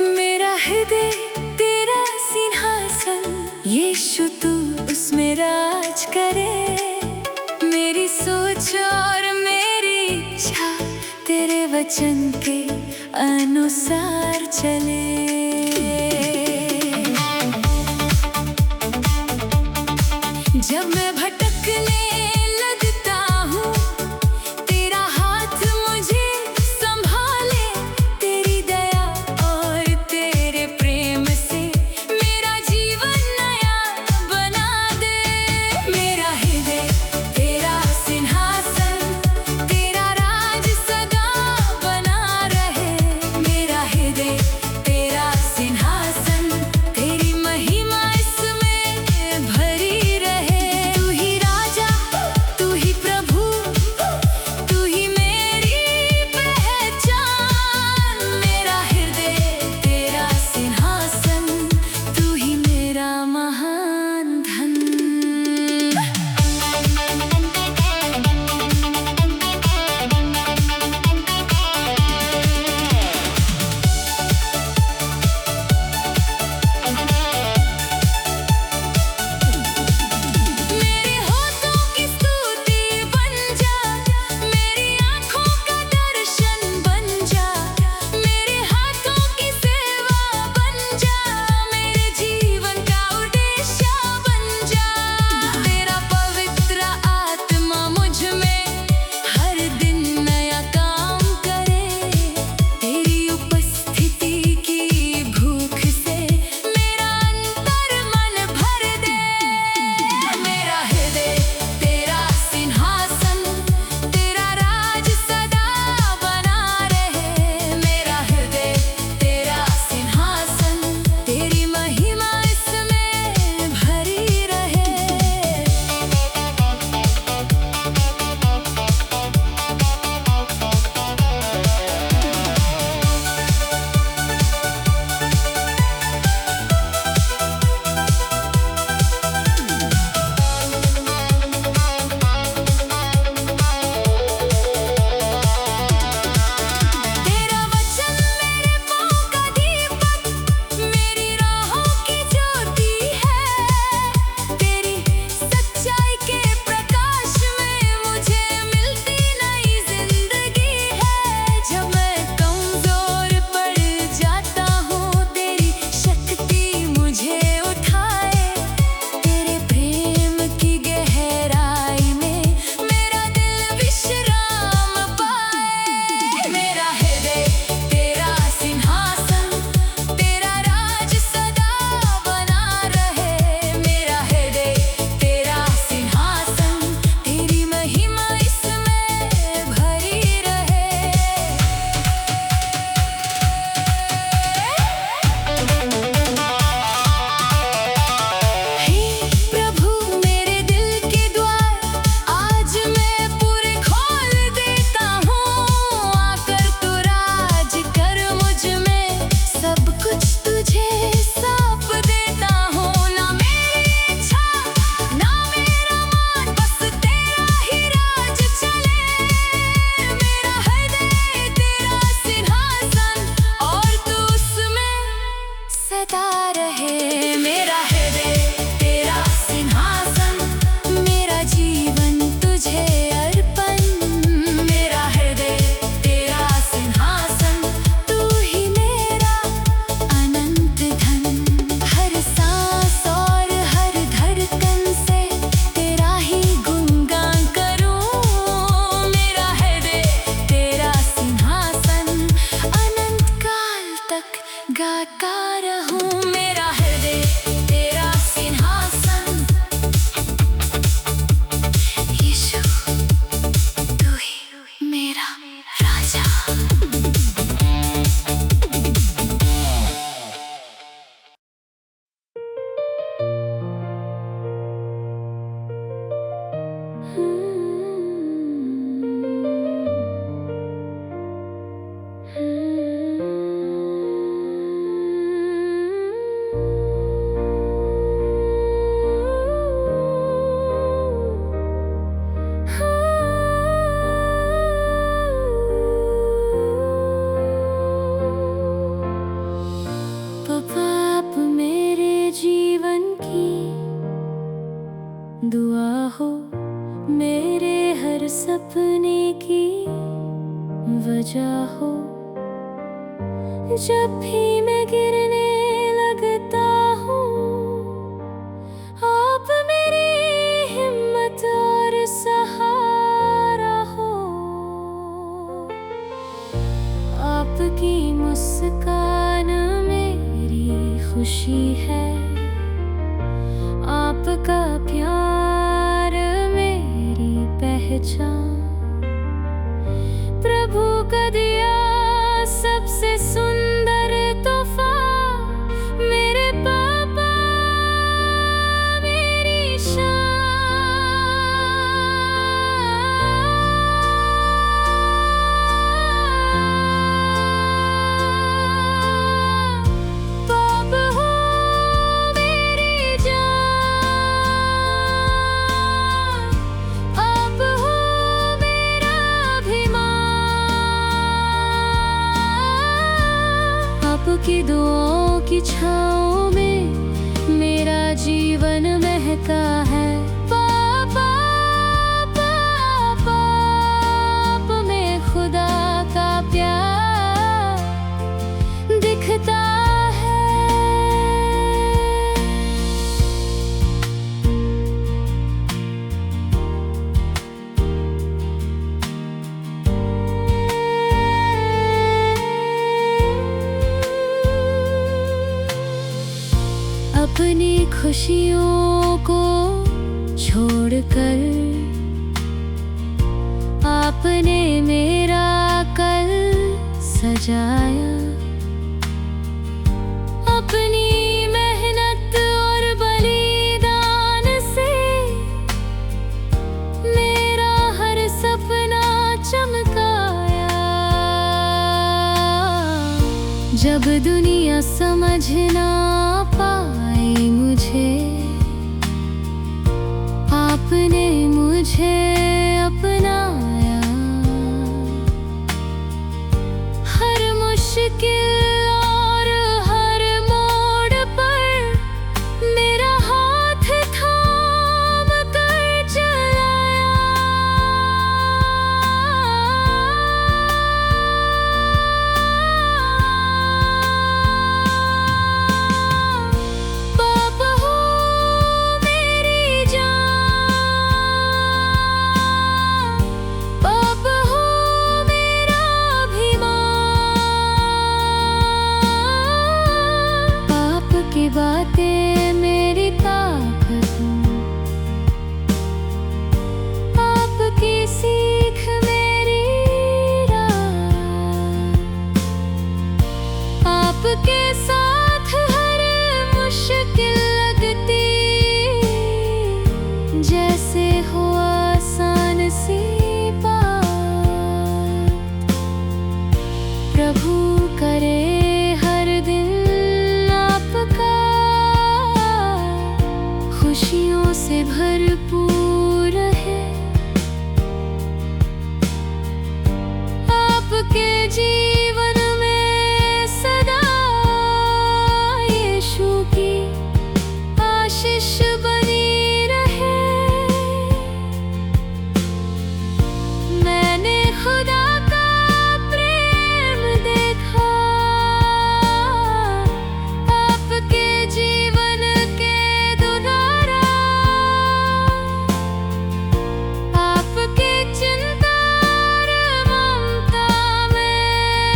मेरा हृदय तेरा सिंहासन, यीशु तू उसमें राज करे। मेरी सोच और मेरी इच्छा तेरे वचन के अनुसार चले। जब मैं भटकने लगता हूँ, तेरा हाथ मुझे संभाले। तेरी दया और तेरे प्रेम से मेरा जीवन नया बना दे। मेरा हृदय तेरा सिंहासन, तेरा राज सदा बना रहे। मेरा हृदय तेरा सिंहासन, तेरी महिमा इसमें भरी रहे। तू की वजह हो। जब भी मैं गिरने लगता हूँ, आप मेरी हिम्मत और सहारा हो। आपकी मुस्कान मेरी खुशी है, आपका प्यार मेरी पहचान। प्रभु का दिया सबसे सुंदर तोहफा, मेरे पापा मेरी शान। पाप हो मेरी जान, आप हो मेरा अभिमान। आपकी दुआओं की छाँव में मेरा जीवन महका है। पापा पापा, आप में खुदा का प्यार दिखता है। अपनी खुशियों को छोड़कर आपने मेरा कल सजाया। अपनी मेहनत और बलिदान से मेरा हर सपना चमकाया। जब दुनिया समझ ना पाए मुझे, आपने मुझे अपनाया। हर मुश्किल और हर मोड़ पर मेरा हाथ थाम कर चलाया। पाप हो मेरी जान, पाप हो मेरा अभिमान। पाप की बातें मेरी ताकत, आपकी सीख मेरी राह। आपके साथ हर मुश्किल लगती जैसे हो आसान सी बात। प्रभु करे हर दिन आपका खुशियों से भरपूर है। आपके जीवन में सदा यीशु की आशीष बनी रहे। मैंने खुदा का प्रेम देखा, आपके जीवन के दुलारा। आपके चिंता और ममता में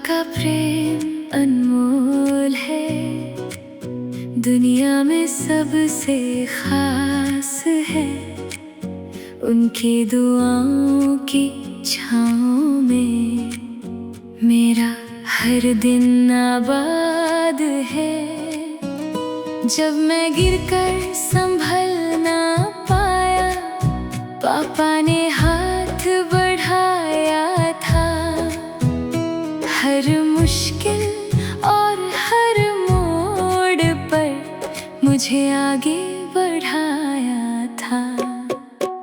का प्रेम अनमोल है, दुनिया में सबसे खास है। उनकी दुआओं की छाँव में मेरा हर दिन आबाद है। जब मैं गिरकर संभल ना पाया, पापा ने हाथ बढ़ाया था। हर मुश्किल और हर मोड़ पर मुझे आगे बढ़ाया था।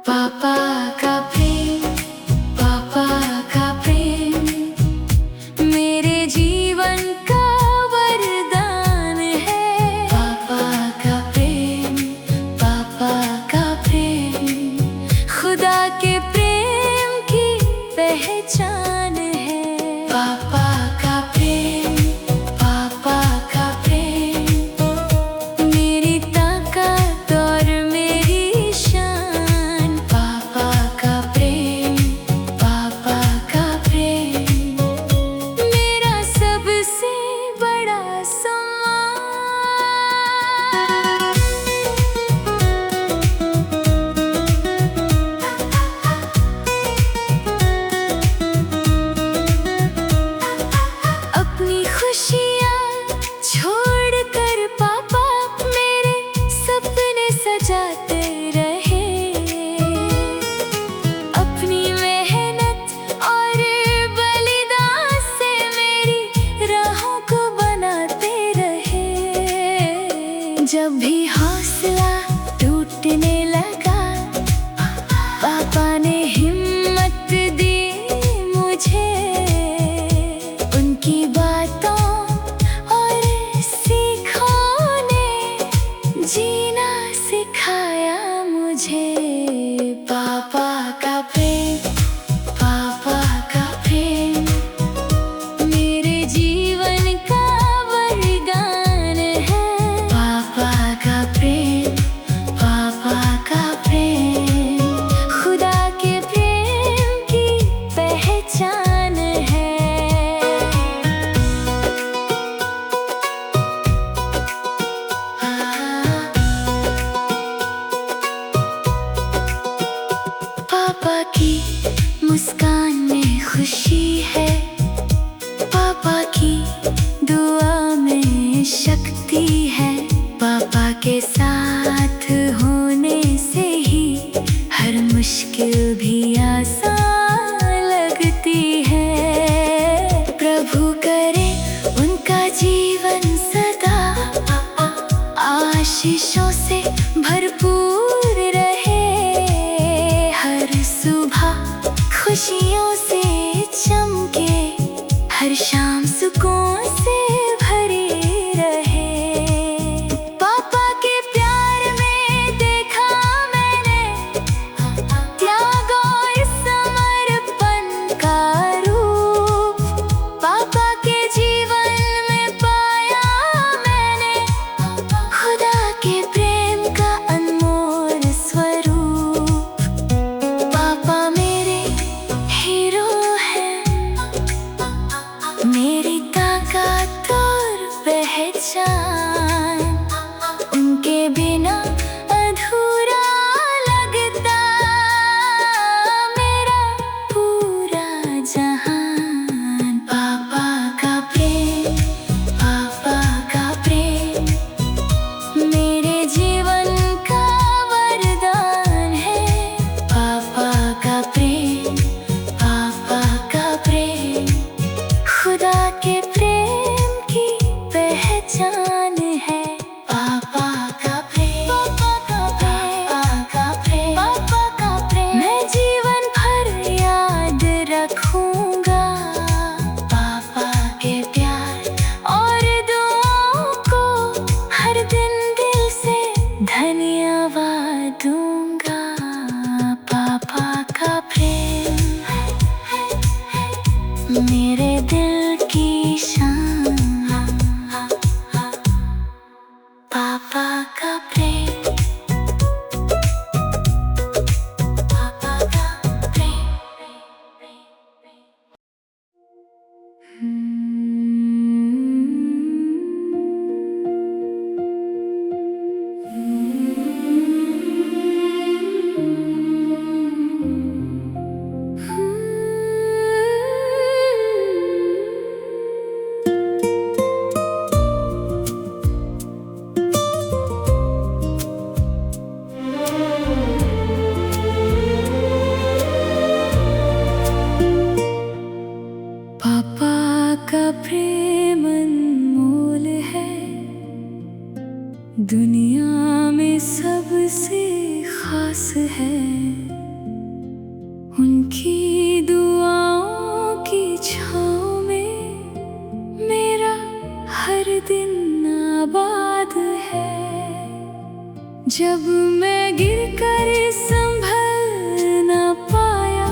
पापा का प्रेम, पापा का प्रेम मेरे जीवन का वरदान है। पापा का प्रेम, पापा का प्रेम खुदा के प्रेम की पहचान है। पापा का प्रेम, पापा का प्रेम मेरी ताकत और मेरी शान। पापा का प्रेम, पापा का प्रेम मेरा सबसे बड़ा सम्मान। अपनी खुशियाँ छोड़कर पापा मेरे सपने सजाते रहे। अपनी मेहनत और बलिदान से मेरी राहों को बनाते रहे। जब भी हौसला टूटने लगा, पापा ने हिम्मत दी मुझे। उनकी बातों और सीखों ने जीना सिखाया मुझे। पापा का प्रेम, पापा का प्रेम मेरे जीवन का वरदान है। पापा का प्रेम, पापा का प्रेम खुदा के प्रेम की पहचान है। पापा की मुस्कान में खुशी है, पापा की दुआ में शक्ति है। पापा के साथ होने से ही हर मुश्किल भी आसान लगती है। प्रभु करे उनका जीवन सदा आशीषों से भरपूर रहे। हर सुबह खुशियों से चमके, हर शाम सुकून से भरी रहे। पापा के प्यार में देखा मैंने त्याग और समर्पण का रूप। पापा के जीवन में पाया मैंने खुदा के प्रेम का अनमोल स्वरूप। पापा मेरे हीरो जब मैं गिरकर संभल ना पाया,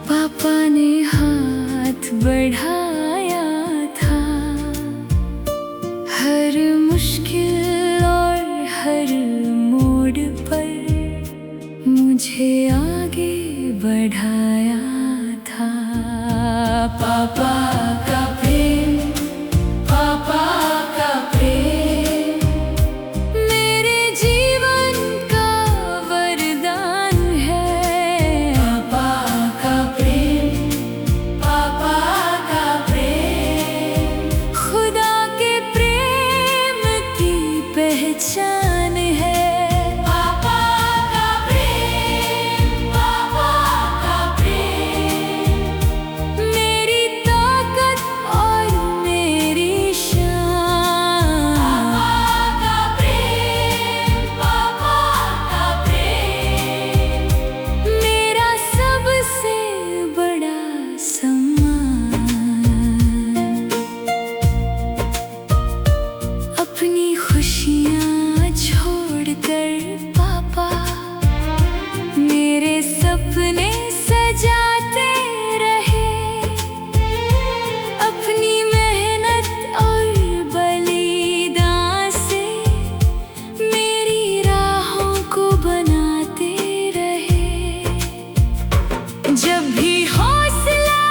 पापा ने हाथ बढ़ाया था। हर मुश्किल और हर मोड़ पर मुझे आगे बढ़ाया था। पापा का प्रेम, पापा का प्रेम मेरे जीवन का वरदान है। पापा का प्रेम, पापा का प्रेम खुदा के प्रेम की पहचान है। पापा का प्रेम, पापा का प्रेम मेरी ताकत और मेरी शान। पापा का प्रेम, पापा का प्रेम मेरा सबसे बड़ा सम्मान। अपनी खुशियाँ छोड़कर पापा मेरे सपने सजाते रहे। अपनी मेहनत और बलिदान से मेरी राहों को बनाते रहे। जब भी हौसला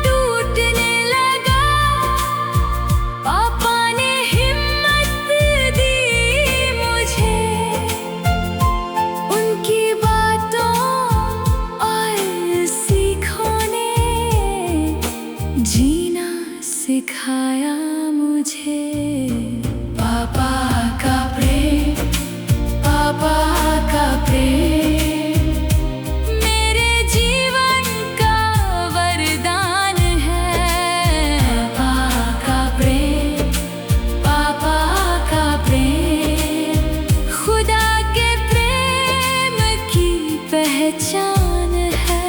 टूटने लगा, पापा ने हिम्मत दी मुझे। उनकी बातों और सीखों ने जीना सिखाया मुझे। पापा का प्रेम, पापा का प्रेम मेरे जीवन का वरदान है। पापा का प्रेम, पापा का प्रेम खुदा के प्रेम की पहचान है।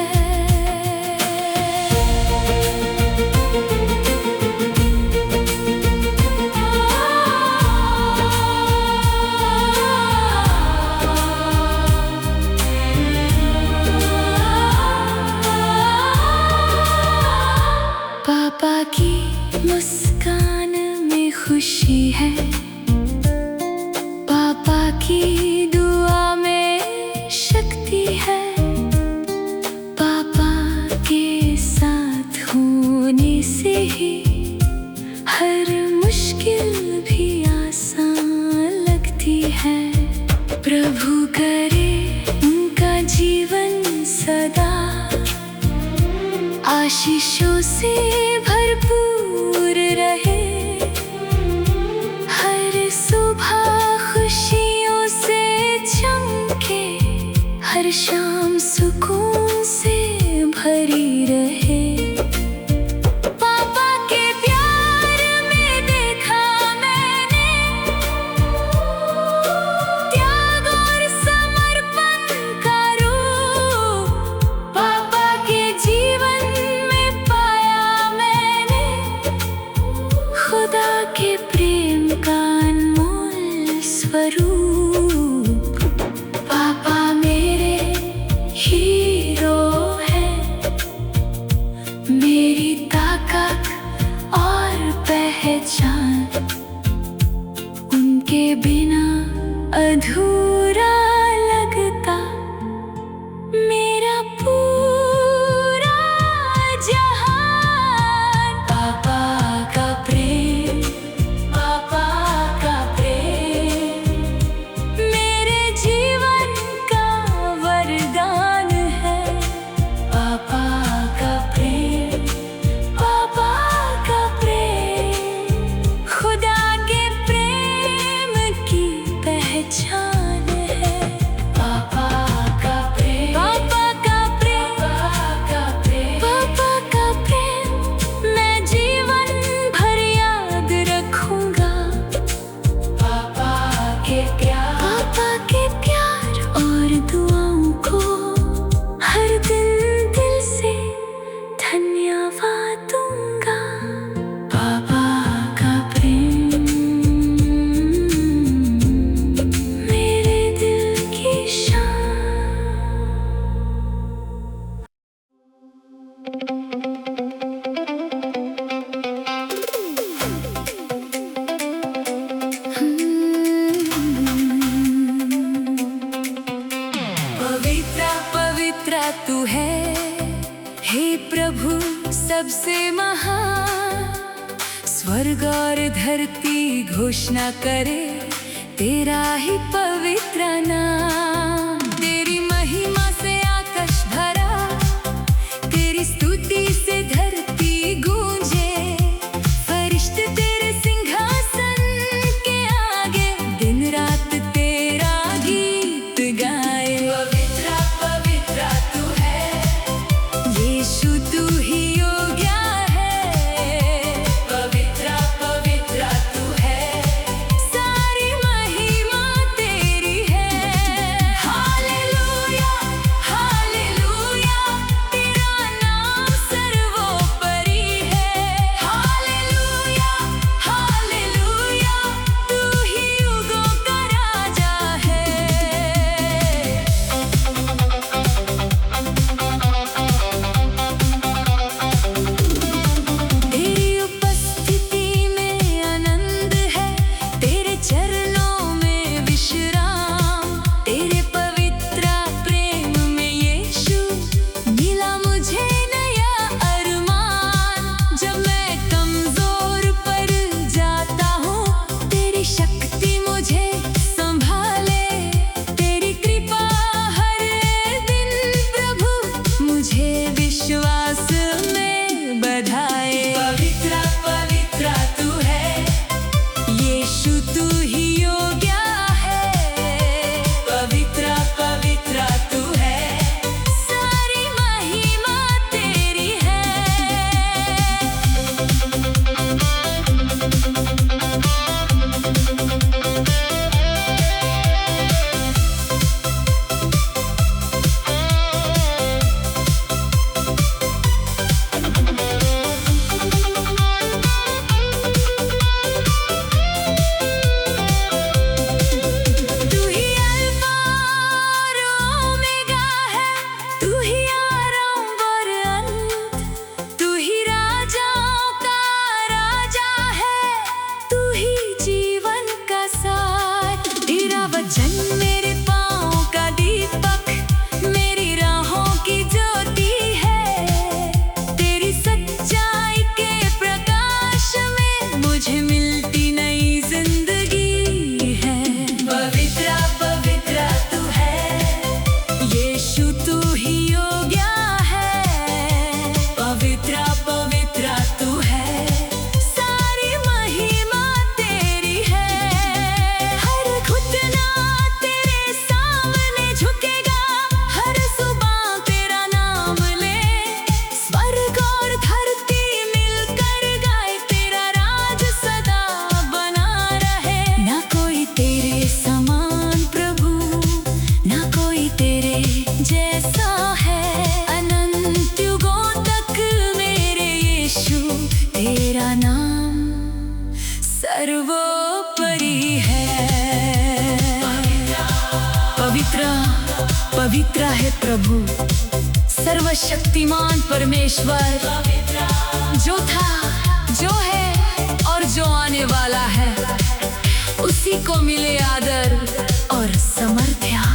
पापा की मुस्कान में खुशी है, पापा की दुआ में शक्ति है। पापा के साथ होने से ही हर मुश्किल भी आसान लगती है। प्रभु करे उनका जीवन सदा आशीषों से भरपूर रहे। हर सुबह खुशियों से चमके, हर शाम सुकून से भरी रहे। पापा के प्यार में देखा मैंने त्याग और समर्पण का रूप। पापा के जीवन में पाया मैंने खुदा के प्रेम का अनमोल स्वरूप। पापा मेरे हीरो हैं, हे प्रभु सबसे महान, स्वर्ग और धरती घोषणा करे तेरा ही पवित्र नाम। तेरी महिमा से आकाश भरा, तेरी स्तुति से धरती गूंजे। फरिश्ते तेरे सिंहासन के आगे दिन रात तेरा गीत गाए। पवित्र पवित्र तू है, यीशु तू ही योग्य है। पवित्र पवित्र तू है, सारी महिमा तेरी है। हालेलुया हालेलुया, तेरा नाम सर्वोपरि है। हालेलुया हालेलुया, तू ही युगों का राजा है। तेरी उपस्थिति में आनंद है, तेरे चरणों में विश्राम। तेरे पवित्र प्रेम में यीशु मिला मुझे नया अरमान। जब मैं कमजोर पर जाता हूँ, तेरी शक्ति मुझे संभाले। तेरी कृपा हर दिन प्रभु मुझे विश्वास में बढ़ाए। पवित्र पवित्र तू है, यीशु तू ही योग्य है। पवित्र पवित्र तू है, सारी महिमा तेरी है। तू ही अल्फा और ओमेगा है, तू ही आरंभ और अंत। तू ही राजाओं का राजा है, तू ही जीवन का सार। तेरा वचन मेरे पाँव का दीपक, मेरी राहों की ज्योति है। तेरी सच्चाई के प्रकाश में मुझे मिलती नई जिंदगी है। पवित्र पवित्र तू है, यीशु तू ही योग्य है। पवित्र पवित्र तू है, सारी महिमा तेरी है। हर घुटना तेरे सामने झुकेगा, हर जुबान तेरा नाम ले। स्वर्ग और धरती मिलकर गाए, तेरा राज सदा बना रहे। ना कोई तेरे समान प्रभु, ना कोई तेरे जैसा है। अनंत युगों तक मेरे यीशु, तेरा नाम सर्वोपरि है। पवित्र पवित्र है प्रभु, सर्वशक्तिमान परमेश्वर, जो था, जो है और जो आने वाला है। उसी को मिले आदर और समर्थ्य।